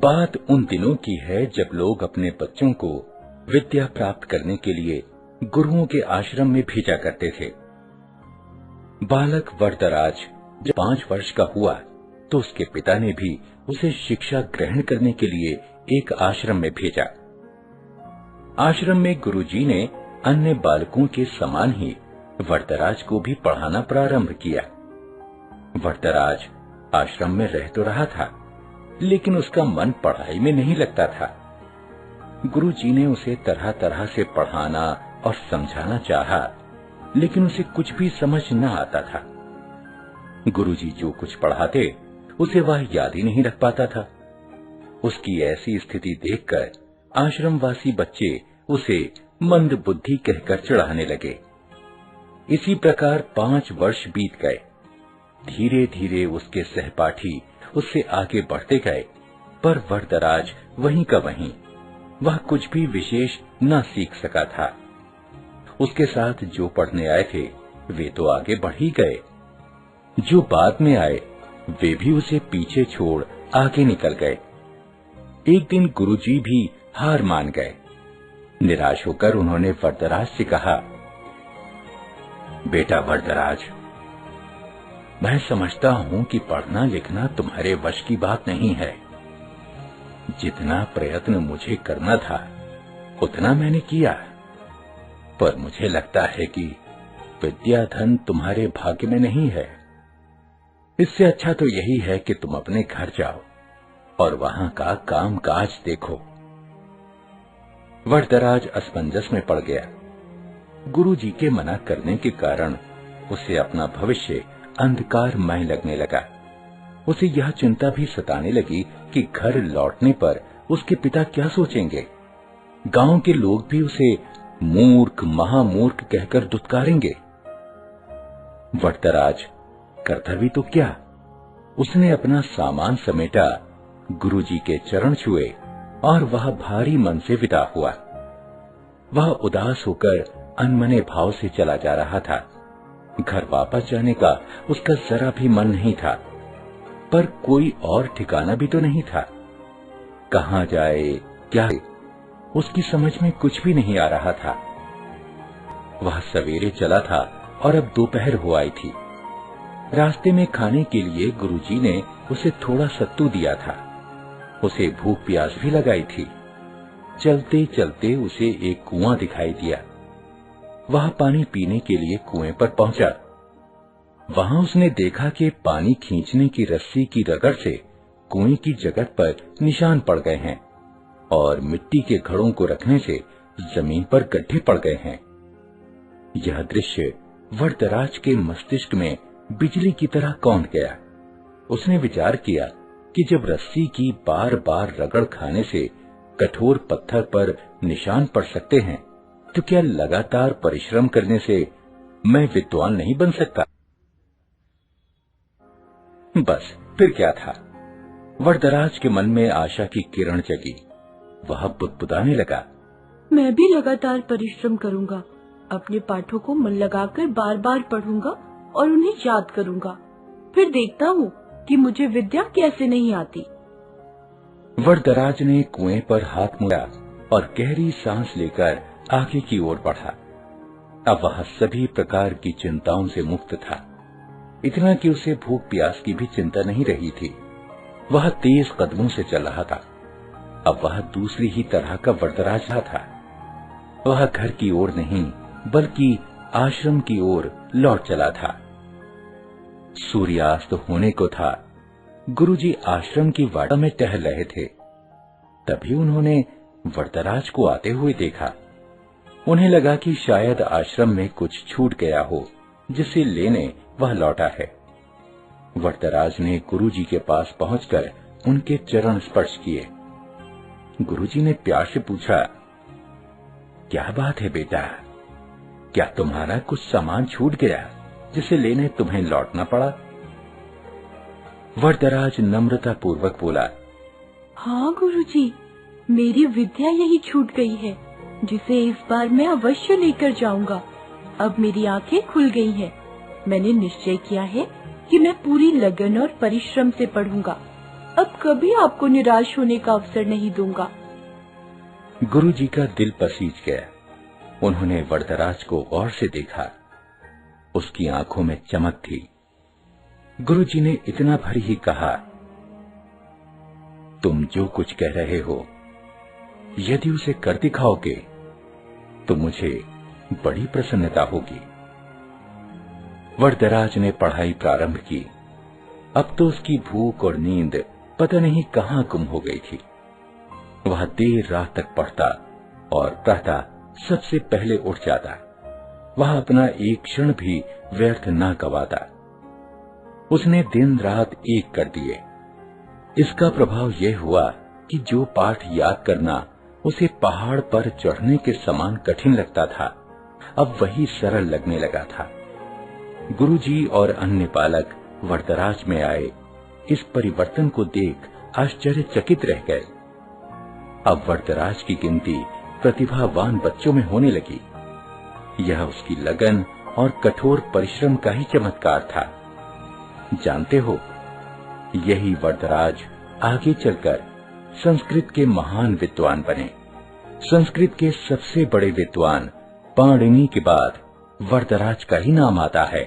बात उन दिनों की है जब लोग अपने बच्चों को विद्या प्राप्त करने के लिए गुरुओं के आश्रम में भेजा करते थे। बालक वरदराज जब 5 वर्ष का हुआ तो उसके पिता ने भी उसे शिक्षा ग्रहण करने के लिए एक आश्रम में भेजा। आश्रम में गुरुजी ने अन्य बालकों के समान ही वरदराज को भी पढ़ाना प्रारंभ किया। वरदराज आश्रम में रह तो रहा था, लेकिन उसका मन पढ़ाई में नहीं लगता था। गुरुजी ने उसे तरह तरह से पढ़ाना और समझाना चाहा, लेकिन उसे कुछ भी समझ न आता था। गुरुजी जो कुछ पढ़ाते उसे वह याद ही नहीं रख पाता था। उसकी ऐसी स्थिति देखकर आश्रमवासी बच्चे उसे मंद बुद्धि कहकर चिढ़ाने लगे। इसी प्रकार 5 वर्ष बीत गए। धीरे धीरे उसके सहपाठी उससे आगे बढ़ते गए, पर वरदराज वहीं का वहीं, वह कुछ भी विशेष न सीख सका था। उसके साथ जो पढ़ने आए थे वे तो आगे बढ़ ही गए, जो बाद में आए वे भी उसे पीछे छोड़ आगे निकल गए। एक दिन गुरुजी भी हार मान गए। निराश होकर उन्होंने वरदराज से कहा, बेटा वरदराज, मैं समझता हूं कि पढ़ना लिखना तुम्हारे वश की बात नहीं है। जितना प्रयत्न मुझे करना था उतना मैंने किया, पर मुझे लगता है कि विद्या धन तुम्हारे भाग्य में नहीं है। इससे अच्छा तो यही है कि तुम अपने घर जाओ और वहां का काम काज देखो। वरदराज असमंजस में पड़ गया। गुरुजी के मना करने के कारण उसे अपना भविष्य अंधकारमय लगने लगा। उसे यह चिंता भी सताने लगी कि घर लौटने पर उसके पिता क्या सोचेंगे। गांव के लोग भी उसे मूर्ख महामूर्ख कहकर दुत्कारेंगे। वरदराज करता भी तो क्या, उसने अपना सामान समेटा, गुरुजी के चरण छुए और वह भारी मन से विदा हुआ। वह उदास होकर अनमने भाव से चला जा रहा था। घर वापस जाने का उसका जरा भी मन नहीं था, पर कोई और ठिकाना भी तो नहीं था। कहां जाए क्या, उसकी समझ में कुछ भी नहीं आ रहा था। वह सवेरे चला था और अब दोपहर हो आई थी। रास्ते में खाने के लिए गुरुजी ने उसे थोड़ा सत्तू दिया था। उसे भूख प्यास भी लगाई थी। चलते चलते उसे एक कुआं दिखाई दिया। वह पानी पीने के लिए कुएं पर पहुंचा। वहां उसने देखा कि पानी खींचने की रस्सी की रगड़ से कुएं की जगह पर निशान पड़ गए हैं और मिट्टी के घड़ों को रखने से जमीन पर गड्ढे पड़ गए हैं। यह दृश्य वरदराज के मस्तिष्क में बिजली की तरह कौंध गया। उसने विचार किया कि जब रस्सी की बार बार रगड़ खाने से कठोर पत्थर पर निशान पड़ सकते हैं, तो क्या लगातार परिश्रम करने से मैं विद्वान नहीं बन सकता? बस फिर क्या था, वरदराज के मन में आशा की किरण जगी। वह बुदबुदाने लगा, मैं भी लगातार परिश्रम करूंगा, अपने पाठों को मन लगाकर बार बार पढ़ूंगा और उन्हें याद करूंगा। फिर देखता हूँ कि मुझे विद्या कैसे नहीं आती। वरदराज ने कुएं पर हाथ मुड़ा और गहरी सांस लेकर आगे की ओर बढ़ा। अब वह सभी प्रकार की चिंताओं से मुक्त था। इतना कि उसे भूख प्यास की भी चिंता नहीं रही थी। वह तेज कदमों से चल रहा था। अब वह दूसरी ही तरह का वरदराज था। वह घर की ओर नहीं बल्कि आश्रम की ओर लौट चला था। सूर्यास्त होने को था। गुरुजी आश्रम की वाड़ा में टहल रहे थे। तभी उन्होंने वरदराज को आते हुए देखा। उन्हें लगा कि शायद आश्रम में कुछ छूट गया हो, जिसे लेने वह लौटा है। वरदराज ने गुरुजी के पास पहुंचकर उनके चरण स्पर्श किए। गुरुजी ने प्यार से पूछा, क्या बात है बेटा, क्या तुम्हारा कुछ सामान छूट गया जिसे लेने तुम्हें लौटना पड़ा? वरदराज नम्रता पूर्वक बोला, हाँ गुरुजी, मेरी विद्या यही छूट गई है, जिसे इस बार मैं अवश्य लेकर जाऊंगा। अब मेरी आंखें खुल गई हैं। मैंने निश्चय किया है कि मैं पूरी लगन और परिश्रम से पढ़ूंगा। अब कभी आपको निराश होने का अवसर नहीं दूंगा। गुरुजी का दिल पसीज गया। उन्होंने वरदराज को गौर से देखा। उसकी आंखों में चमक थी। गुरुजी ने इतना भर ही कहा, तुम जो कुछ कह रहे हो, यदि उसे कर दिखाओगे तो मुझे बड़ी प्रसन्नता होगी। वरदराज ने पढ़ाई प्रारंभ की। अब तो उसकी भूख और नींद पता नहीं कहां गुम हो गई थी। वह देर रात तक पढ़ता और प्रातः सबसे पहले उठ जाता। वह अपना एक क्षण भी व्यर्थ न गवाता। उसने दिन रात एक कर दिए। इसका प्रभाव यह हुआ कि जो पाठ याद करना उसे पहाड़ पर चढ़ने के समान कठिन लगता था, अब वही सरल लगने लगा था। गुरुजी और अन्य बालक वरदराज में आए इस परिवर्तन को देख आश्चर्यचकित रह गए। अब वरदराज की गिनती प्रतिभावान बच्चों में होने लगी। यह उसकी लगन और कठोर परिश्रम का ही चमत्कार था। जानते हो, यही वरदराज आगे चलकर संस्कृत के महान विद्वान बने। संस्कृत के सबसे बड़े विद्वान पाणिनि के बाद वरदराज का ही नाम आता है।